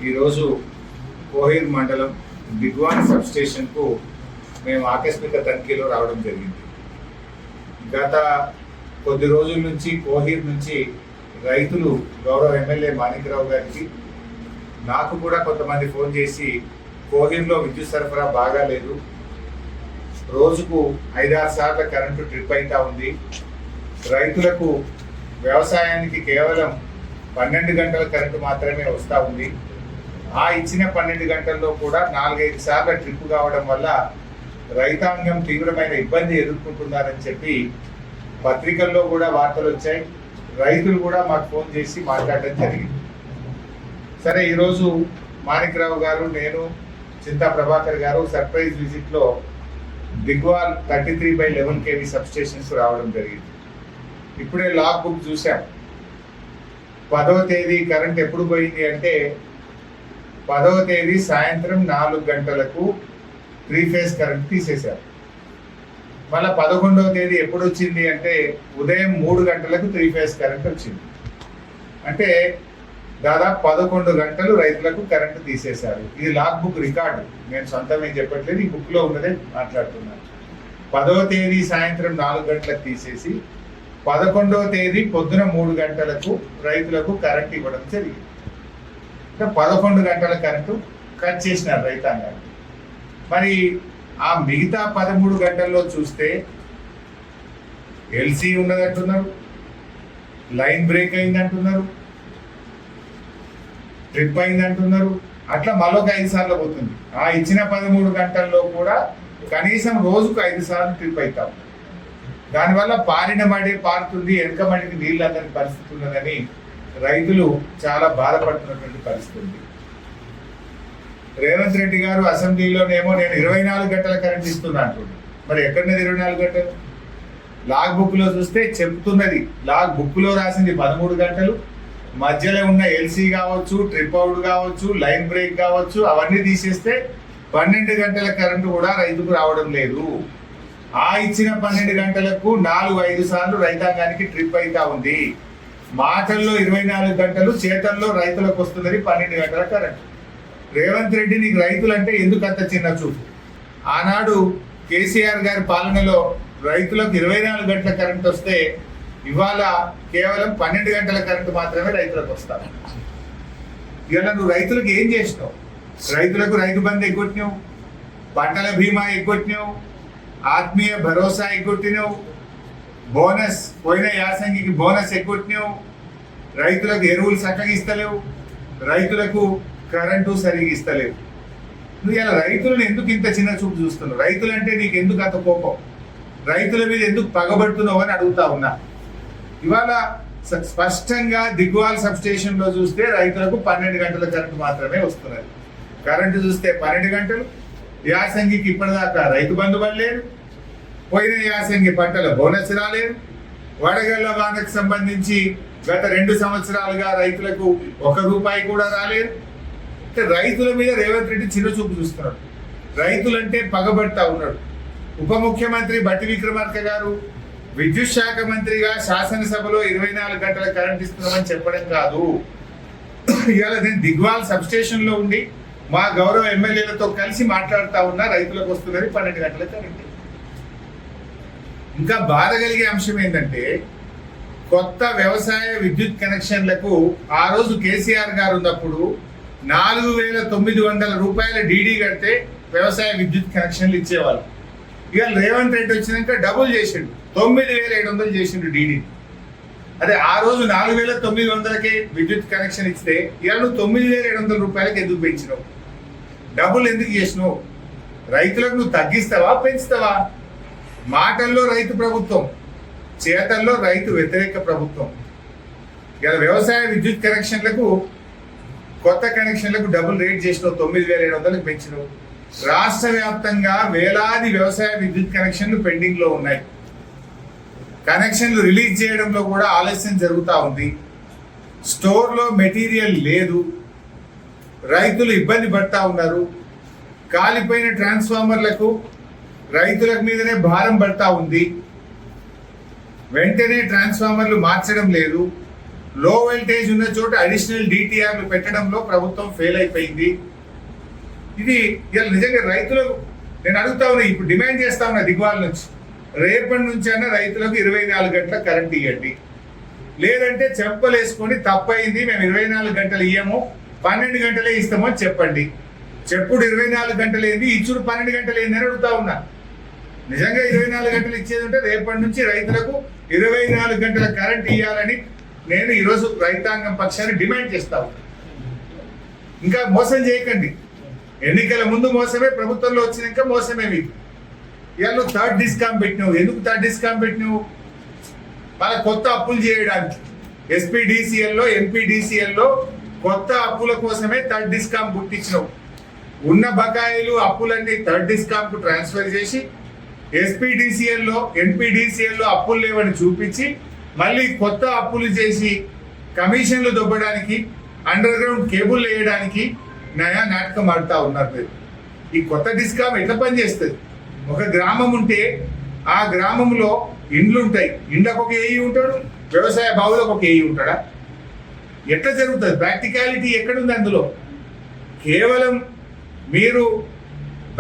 ఈరోజు కోహీర్ మండలం బిగ్వాన్ సబ్ స్టేషన్కు మేము ఆకస్మిక తనిఖీలో రావడం జరిగింది. గత కొద్ది రోజుల నుంచి కోహీర్ నుంచి రైతులు గౌరవ ఎమ్మెల్యే మాణిక్రావు గారికి, నాకు కూడా కొంతమంది ఫోన్ చేసి కోహీర్లో విద్యుత్ సరఫరా బాగాలేదు, రోజుకు 5-6 సార్లు కరెంటు ట్రిప్ అవుతా ఉంది, రైతులకు వ్యవసాయానికి కేవలం 12 గంటల కరెంటు మాత్రమే వస్తూ ఉంది, ఆ ఇచ్చిన 12 గంటల్లో కూడా 4-5 సార్లు ట్రిప్ కావడం వల్ల రైతాంగం తీవ్రమైన ఇబ్బంది ఎదుర్కొంటున్నారని చెప్పి పత్రికల్లో కూడా వార్తలు వచ్చాయి. రైతులు కూడా మాకు ఫోన్ చేసి మాట్లాడడం జరిగింది. సరే, ఈరోజు మాణిక్రావు గారు, నేను, చింతా ప్రభాకర్ గారు సర్ప్రైజ్ విజిట్లో బిగ్వాల్ 33/11 kV సబ్ స్టేషన్స్ రావడం జరిగింది. ఇప్పుడే లాగ్ బుక్ చూసాం. 10వ తేదీ కరెంట్ ఎప్పుడు పోయింది అంటే 10వ తేదీ సాయంత్రం 4 గంటలకు 3 ఫేజ్ కరెంట్ తీసేశారు. మళ్ళీ 11వ తేదీ ఎప్పుడు వచ్చింది అంటే ఉదయం 3 గంటలకు 3 ఫేజ్ కరెంట్ వచ్చింది. అంటే దాదాపు 11 గంటలు రైతులకు కరెంటు తీసేశారు. ఇది లాగ్ బుక్ రికార్డు, నేను సొంతమే చెప్పట్లేదు, ఈ బుక్లో ఉన్నదే మాట్లాడుతున్నాను. 10వ తేదీ సాయంత్రం 4 గంటలకు తీసేసి 11వ తేదీ పొద్దున 3 గంటలకు రైతులకు కరెంట్ ఇవ్వడం జరిగింది. అంటే 11 గంటల కరెంటు కట్ చేసినారు రైతాంగాన్ని. మరి ఆ మిగతా 13 గంటల్లో చూస్తే ఎల్సీ ఉన్నదంటున్నారు, లైన్ బ్రేక్ అయిందంటున్నారు, ట్రిప్ అయిందంటున్నారు, అట్లా మరొక 5 సార్లు పోతుంది. ఆ ఇచ్చిన 13 గంటల్లో కూడా కనీసం రోజుకు 5 సార్లు ట్రిప్ అవుతాం. దానివల్ల పారిన మడి పారుతుంది, వెనక మడికి నీళ్ళు అందని పరిస్థితి ఉన్నదని రైతులు చాలా బాధపడుతున్నటువంటి పరిస్థితి ఉంది. రేవంత్ రెడ్డి గారు అసెంబ్లీలోనేమో నేను 24 గంటల కరెంట్ ఇస్తున్నా అంటున్నాను. మరి ఎక్కడున్నది 24 గంటలు? లాగ్ బుక్లో చూస్తే చెప్తున్నది, లాగ్ బుక్లో రాసింది 13 గంటలు. మధ్యలో ఉన్న ఎల్సీ కావచ్చు, ట్రిప్ అవుట్ కావచ్చు, లైన్ బ్రేక్ కావచ్చు, అవన్నీ తీసేస్తే 12 గంటల కరెంటు కూడా రైతుకు రావడం లేదు. ఆ ఇచ్చిన 12 గంటలకు 4-5 సార్లు రైతాంగానికి ట్రిప్ అవుతా ఉంది. మాటల్లో 24 గంటలు, చేతల్లో రైతులకు వస్తున్నది 12 గంటల కరెంటు. రేవంత్ రెడ్డి, నీకు రైతులంటే ఎందుకు అంత చిన్న చూపు? ఆనాడు కేసీఆర్ గారి పాలనలో రైతులకు 24 గంటల కరెంట్ వస్తే ఇవాళ కేవలం 12 గంటల కరెంటు మాత్రమే రైతులకు వస్తారు. ఇవాళ నువ్వు రైతులకు ఏం చేసినావు? రైతులకు రైతు బంధు ఎగ్గొట్టినావు, పంటల బీమా ఎగ్గొట్టినావు, ఆత్మీయ భరోసా ఎగ్గొట్టినావు, బోనస్ పోయిన యాసంగికి బోనస్ ఎగ్గొట్టినావు, రైతులకు ఎరువులు చక్కగా ఇస్తలేవు, రైతులకు కరెంటు సరిగా ఇస్తలేవు. నువ్వు ఇలా రైతులను ఎందుకు ఇంత చిన్న చూపు చూస్తున్నావు? రైతులంటే నీకు ఎందుకు అంత కోపం? రైతుల మీద ఎందుకు పగబడుతున్నావు అని అడుగుతా ఉన్నా. ఇవాళ స్పష్టంగా దిగ్వాల్ సబ్ స్టేషన్ లో చూస్తే రైతులకు 12 గంటల కరెంటు మాత్రమే వస్తున్నది. కరెంటు చూస్తే 12 గంటలు. యాసంగికి ఇప్పటిదాకా రైతు బంధు పడలేదు, పోయిన యాసంగి పంటల బోనస్ రాలేదు, వడగళ్ల వానకు సంబంధించి గత 2 సంవత్సరాలుగా రైతులకు 1 రూపాయి కూడా రాలేదు. రైతుల మీద రేవంత్ రెడ్డి చిన్న చూపు చూస్తున్నాడు, రైతులంటే పగబడతా ఉన్నాడు. ఉప ముఖ్యమంత్రి బట్టి విక్రమార్క గారు విద్యుత్ శాఖ మంత్రిగా శాసనసభలో 24 గంటల కరెంట్ ఇస్తున్నామని చెప్పడం కాదు. ఇవాళ నేను దిగ్వాల్ సబ్ స్టేషన్ లో ఉండి మా గౌరవ ఎమ్మెల్యేలతో కలిసి మాట్లాడుతా ఉన్నా, రైతులకు వస్తున్నది 12 గంటల కరెంట్. ఇంకా బాధ కలిగే అంశం ఏంటంటే కొత్త వ్యవసాయ విద్యుత్ కనెక్షన్లకు ఆ రోజు కేసీఆర్ గారు ఉన్నప్పుడు 4,900 రూపాయల డీడీ కడితే వ్యవసాయ విద్యుత్ కనెక్షన్లు ఇచ్చేవాళ్ళు. ఇవాళ రేవంత్ రెడ్డి వచ్చినాక డబుల్ చేసిండు, 9,700 చేసిండు డీడీ. అదే ఆ రోజు 4,900కే విద్యుత్ కనెక్షన్ ఇస్తే ఇవాళ నువ్వు 9,700 రూపాయలకి ఎందుకు పెంచినావు? డబుల్ ఎందుకు చేసినావు? రైతులకు నువ్వు తగ్గిస్తావా పెంచుతావా? మాటల్లో రైతు ప్రభుత్వం, చేతల్లో రైతు వ్యతిరేక ప్రభుత్వం. ఇలా వ్యవసాయ విద్యుత్ కనెక్షన్లకు, కొత్త కనెక్షన్లకు డబుల్ రేట్ చేసినావు, 9,700కి పెంచినావు. రాష్ట్ర వ్యాప్తంగా వేలాది వ్యవసాయ విద్యుత్ కనెక్షన్లు పెండింగ్ లో ఉన్నాయి. కనెక్షన్లు రిలీజ్ చేయడంలో కూడా ఆలస్యం జరుగుతూ ఉంది. స్టోర్లో మెటీరియల్ లేదు, రైతులు ఇబ్బంది పడతా ఉన్నారు. కాలిపోయిన ట్రాన్స్ఫార్మర్లకు రైతుల మీదనే భారం పడతా ఉంది. వెంటనే ట్రాన్స్ఫార్మర్లు మార్చడం లేదు. లో వోల్టేజ్ ఉన్న చోట అడిషనల్ డిటిఆర్లు పెట్టడంలో ప్రభుత్వం ఫెయిల్ అయిపోయింది. ఇది ఇలా నిజంగా రైతులకు నేను అడుగుతా ఉన్నా, ఇప్పుడు డిమాండ్ చేస్తా ఉన్నా దిగువాల నుంచి, రేపటి నుంచి అయినా రైతులకు 24 గంటల కరెంట్ ఇవ్వండి. లేదంటే చెంపలేసుకొని తప్పైంది, మేము 24 గంటలు ఇయ్యము, 12 గంటలే ఇస్తామో చెప్పండి. చెప్పుడు 24 గంటలు ఏంది, ఇచ్చుడు 12 గంటలు ఏంది అని అడుగుతా ఉన్నా. నిజంగా 24 గంటలు ఇచ్చేది ఉంటే రేపటి నుంచి రైతులకు 24 గంటల కరెంట్ ఇవ్వాలని నేను ఈరోజు రైతాంగం పక్షాన్ని డిమాండ్ చేస్తా ఉన్నా. ఇంకా మోసం చేయకండి. ఎన్నికల ముందు మోసమే, ప్రభుత్వంలో వచ్చినాక మోసమే. మీకు ఇవాళ థర్డ్ డిస్కామ్ పెట్టినావు. ఎందుకు థర్డ్ డిస్కామ్ పెట్టినావు? మళ్ళీ కొత్త అప్పులు చేయడానికి ఎస్పీడీసీఎల్లో ఎంపీడీసీఎల్లో కొత్త అప్పుల కోసమే థర్డ్ డిస్కామ్ గుర్తించినావు. ఉన్న బకాయిలు అప్పులన్నీ థర్డ్ డిస్కామ్ కు ట్రాన్స్ఫర్ చేసి ఎస్పీడీసీఎల్లో ఎన్పీడీసీఎల్లో అప్పులు లేవని చూపించి మళ్ళీ కొత్త అప్పులు చేసి కమిషన్లు దొబ్బడానికి, అండర్ గ్రౌండ్ కేబుల్ వేయడానికి నయా నాటకం ఆడుతూ ఉన్నారు మీరు. ఈ కొత్త డిస్కామ్ ఎట్లా పనిచేస్తుంది? ఒక గ్రామం ఉంటే ఆ గ్రామంలో ఇండ్లు ఉంటాయి, ఇండ్లకు ఒక ఏఈ ఉంటాడు, వ్యవసాయ బావులకు ఒక ఏఈ ఉంటాడా? ఎట్లా జరుగుతుంది? ప్రాక్టికాలిటీ ఎక్కడుంది అందులో? కేవలం మీరు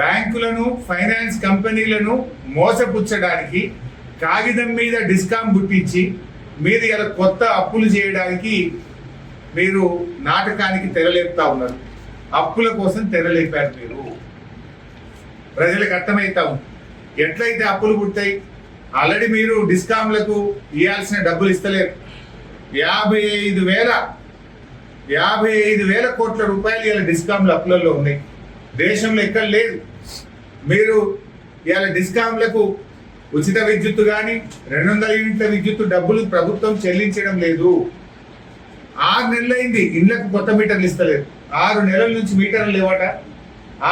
బ్యాంకులను, ఫైనాన్స్ కంపెనీలను మోసపుచ్చడానికి కాగితం మీద డిస్కామ్ గుర్తించి మీరు ఇలా కొత్త అప్పులు చేయడానికి మీరు నాటకానికి తెరలేపుతా ఉన్నారు. అప్పుల కోసం తెరలేపారు మీరు. ప్రజలకు అర్థమవుతా ఉంది ఎట్లయితే అప్పులు పుట్టాయి. ఆల్రెడీ మీరు డిస్కామ్లకు ఇవ్వాల్సిన డబ్బులు ఇస్తలేరు. 55,000 కోట్ల రూపాయలు ఇలా డిస్కామ్ల అప్పులలో ఉన్నాయి. దేశంలో ఎక్కడ లేదు. మీరు ఇవాళ డిస్కామ్లకు ఉచిత విద్యుత్తు కానీ 200 యూనిట్ల విద్యుత్తు డబ్బులు ప్రభుత్వం చెల్లించడం లేదు. 6 నెలలైంది ఇళ్లకు కొత్త మీటర్లు ఇస్తలేదు. 6 నెలల నుంచి మీటర్లు లేవట.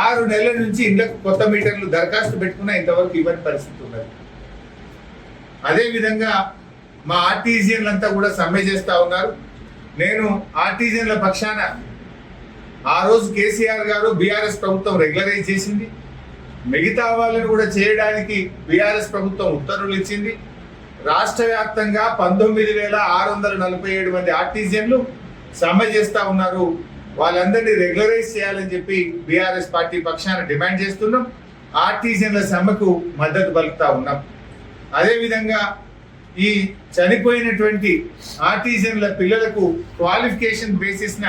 6 నెలల నుంచి ఇళ్లకు కొత్త మీటర్లు దరఖాస్తు పెట్టుకున్నా ఇంతవరకు ఇవ్వని పరిస్థితి ఉన్నది. అదేవిధంగా మా ఆర్టీజీఎన్లంతా కూడా సమ్మె చేస్తూ ఉన్నారు. నేను ఆర్టీజీఎన్ల పక్షాన ఆ రోజు కేసీఆర్ గారు బీఆర్ఎస్ ప్రభుత్వం రెగ్యులరైజ్ చేసింది. మిగతా వాళ్ళని కూడా చేయడానికి బీఆర్ఎస్ ప్రభుత్వం ఉత్తర్వులు ఇచ్చింది. రాష్ట్ర వ్యాప్తంగా 19,647 మంది ఆర్టీజీఎన్లు సమ్మె చేస్తూ ఉన్నారు. వాళ్ళందరినీ రెగ్యులరైజ్ చేయాలని చెప్పి బీఆర్ఎస్ పార్టీ పక్షాన డిమాండ్ చేస్తున్నాం. ఆర్టీజీఎన్ల సమ్మెకు మద్దతు పలుకుతా ఉన్నాం. అదేవిధంగా ఈ చనిపోయినటువంటి ఆర్టీజీఎన్ల పిల్లలకు క్వాలిఫికేషన్ బేసిస్న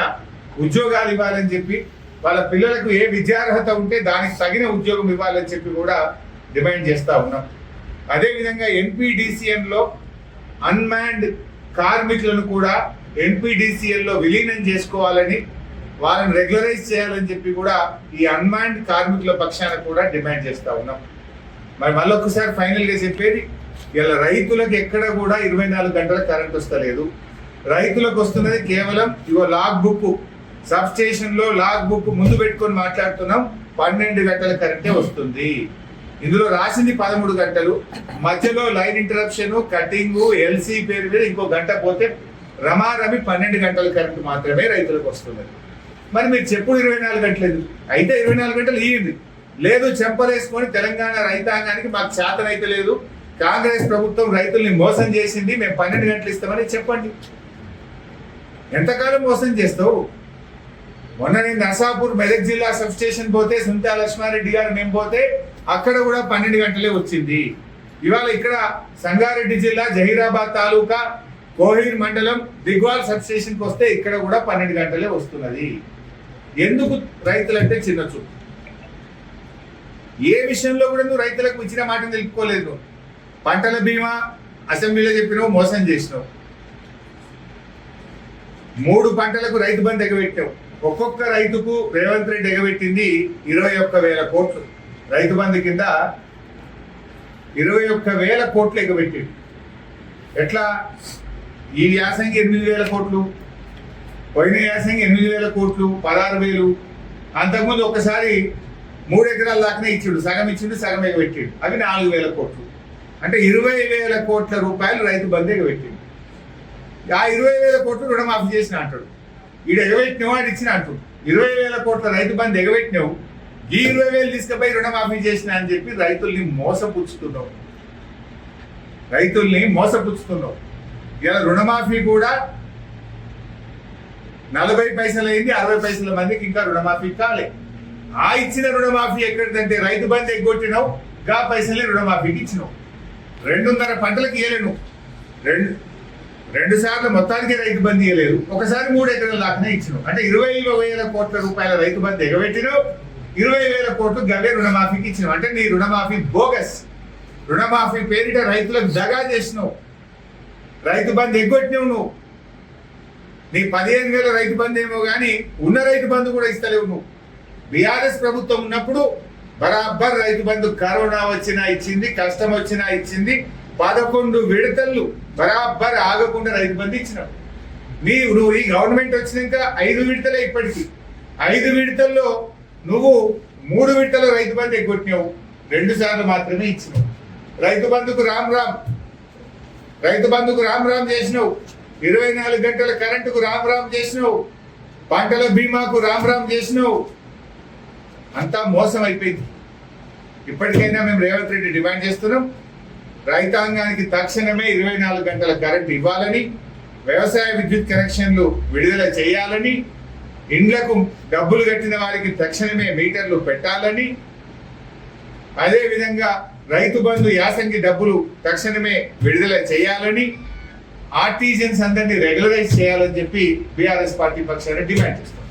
ఉద్యోగాలు ఇవ్వాలని చెప్పి, వాళ్ళ పిల్లలకు ఏ విద్యార్హత ఉంటే దానికి తగిన ఉద్యోగం ఇవ్వాలని చెప్పి కూడా డిమాండ్ చేస్తూ ఉన్నాం. అదేవిధంగా ఎన్పీడీసీఎల్లో అన్మాన్డ్ కార్మికులను కూడా ఎన్పీడీసీఎల్లో విలీనం చేసుకోవాలని, వాళ్ళని రెగ్యులరైజ్ చేయాలని చెప్పి కూడా ఈ అన్మాన్డ్ కార్మికుల పక్షాన కూడా డిమాండ్ చేస్తూ ఉన్నాం. మరి మళ్ళొక్కసారి ఫైనల్గా చెప్పేది, ఇలా రైతులకు ఎక్కడ కూడా 24 గంటల కరెంట్ వస్తలేదు. రైతులకు వస్తున్నది కేవలం ఇగో లాగ్ బుక్. సబ్ స్టేషన్ లో లాగ్ బుక్ ముందు పెట్టుకొని మాట్లాడుతున్నాం, 12 గంటల కరెంటే వస్తుంది. ఇందులో రాసింది 13 గంటలు. మధ్యలో లైన్ ఇంటరప్షన్, కటింగ్, ఎల్సీ పేరు మీద ఇంకో గంట పోతే రమారమి 12 గంటల కరెంట్ మాత్రమే రైతులకు వస్తున్నది. మరి మీరు చెప్పుడు 24 గంటలేదు అయితే 24 గంటలు ఇయ్యండి. లేదు చెంపలేసుకొని తెలంగాణ రైతాంగానికి మాకు చేతన అయితే లేదు, కాంగ్రెస్ ప్రభుత్వం రైతుల్ని మోసం చేసింది, మేము 12 గంటలు ఇస్తామని చెప్పండి. ఎంతకాలం మోసం చేస్తావు? మొన్న నేను నర్సాపూర్ మెదక్ జిల్లా సబ్ స్టేషన్ పోతే, సుంతా లక్ష్మారెడ్డి గారు మేము పోతే అక్కడ కూడా 12 గంటలే వచ్చింది. ఇవాళ ఇక్కడ సంగారెడ్డి జిల్లా జహీరాబాద్ తాలూకా కోహీర్ మండలం దిగ్వాల్ సబ్ స్టేషన్కి వస్తే ఇక్కడ కూడా 12 గంటలే వస్తున్నది. ఎందుకు? రైతులంటే చిన్న చూపు. ఏ విషయంలో కూడా నువ్వు రైతులకు ఇచ్చిన మాటను తెలుపుకోలేదు. పంటల బీమా అసెంబ్లీలో చెప్పినావు, మోసం చేసినావు. 3 పంటలకు రైతు బంధు ఎగబెట్టావు. ఒక్కొక్క రైతుకు రేవంత్ రెడ్డి ఎగబెట్టింది 21,000 కోట్లు. రైతు బంధు కింద 21,000 కోట్లు ఎగబెట్టింది. ఎట్లా? ఈ యాసంగి 8,000 కోట్లు, పోయిన యాసంగి 8,000 కోట్లు, 16,000. అంతకుముందు ఒకసారి 3 ఎకరాల దాకానే ఇచ్చిండు, సగం ఇచ్చిండు, సగం ఎగబెట్టిండు. అవి 4,000 కోట్లు. అంటే 20,000 కోట్ల రూపాయలు రైతు బంధు ఎగబెట్టిండు. ఆ 20,000 కోట్లు రుణమాఫీ చేసిన అంటాడు. ఈడ ఎగబెట్టినవు అది ఇచ్చిన అంటాడు. 20,000 కోట్ల రైతు బంధు ఎగబెట్టినవు, ఈ 20,000 తీసుకుపోయి రుణమాఫీ చేసిన అని చెప్పి రైతుల్ని మోసపుచ్చుతున్నావు. ఇలా రుణమాఫీ కూడా 40 పైసలు అయింది, 60 పైసల మందికి ఇంకా రుణమాఫీ కాలే. ఆ ఇచ్చిన రుణమాఫీ ఎక్కడిదంటే రైతు బంధు ఎగ్గొట్టినావు, గా పైసలే రుణమాఫీకి ఇచ్చినావు. 2.5 పంటలకు ఇవ్వలేను, రెండు సార్లు మొత్తానికి రైతు బంధు ఇవ్వలేదు, ఒకసారి 3 ఎకరాల దాకానే ఇచ్చినావు. అంటే 20,000 కోట్ల రూపాయల రైతు బంధు ఎగబెట్టినావు, 20,000 కోట్లు గవే రుణమాఫీకి ఇచ్చినావు. అంటే నీ రుణమాఫీ బోగస్. రుణమాఫీ పేరిట రైతులకు దగా చేసినావు, రైతు బంధు ఎగ్గొట్టినావు నువ్వు. నీ 15,000 రైతు బంధు ఏమో కానీ ఉన్న రైతు బంధు కూడా ఇస్తలేవు నువ్వు. బీఆర్ఎస్ ప్రభుత్వం ఉన్నప్పుడు బరాబర్ రైతు బంధు కరోనా వచ్చినా ఇచ్చింది, కష్టం వచ్చినా ఇచ్చింది. 11 విడతలు బరాబర్ ఆగకుండా రైతు బంధు ఇచ్చినావు. నువ్వు ఈ గవర్నమెంట్ వచ్చినాక 5 విడతలే ఇప్పటికీ. 5 విడతల్లో నువ్వు 3 విడతల రైతు బంధు ఎగ్గొట్టినావు, 2 సార్లు మాత్రమే ఇచ్చినావు. రైతు బంధుకు రామ్ రామ్ చేసినావు, 24 గంటల కరెంటుకు రామ్ చేసినావు, పంటల బీమాకు రామ్ చేసినావు. అంతా మోసం అయిపోయింది. ఇప్పటికైనా మేము రేవంత్ రెడ్డి డిమాండ్ చేస్తున్నాం, రైతాంగానికి తక్షణమే 24 గంటల కరెంట్ ఇవ్వాలని, వ్యవసాయ విద్యుత్ కనెక్షన్లు విడుదల చేయాలని, ఇండ్లకు డబ్బులు కట్టిన వారికి తక్షణమే మీటర్లు పెట్టాలని, అదేవిధంగా రైతు బంధు యాసంగి డబ్బులు తక్షణమే విడుదల చేయాలని, ఆర్టిజన్స్ అందరినీ రెగ్యులరైజ్ చేయాలని చెప్పి బీఆర్ఎస్ పార్టీ పక్షాన డిమాండ్ చేస్తాం.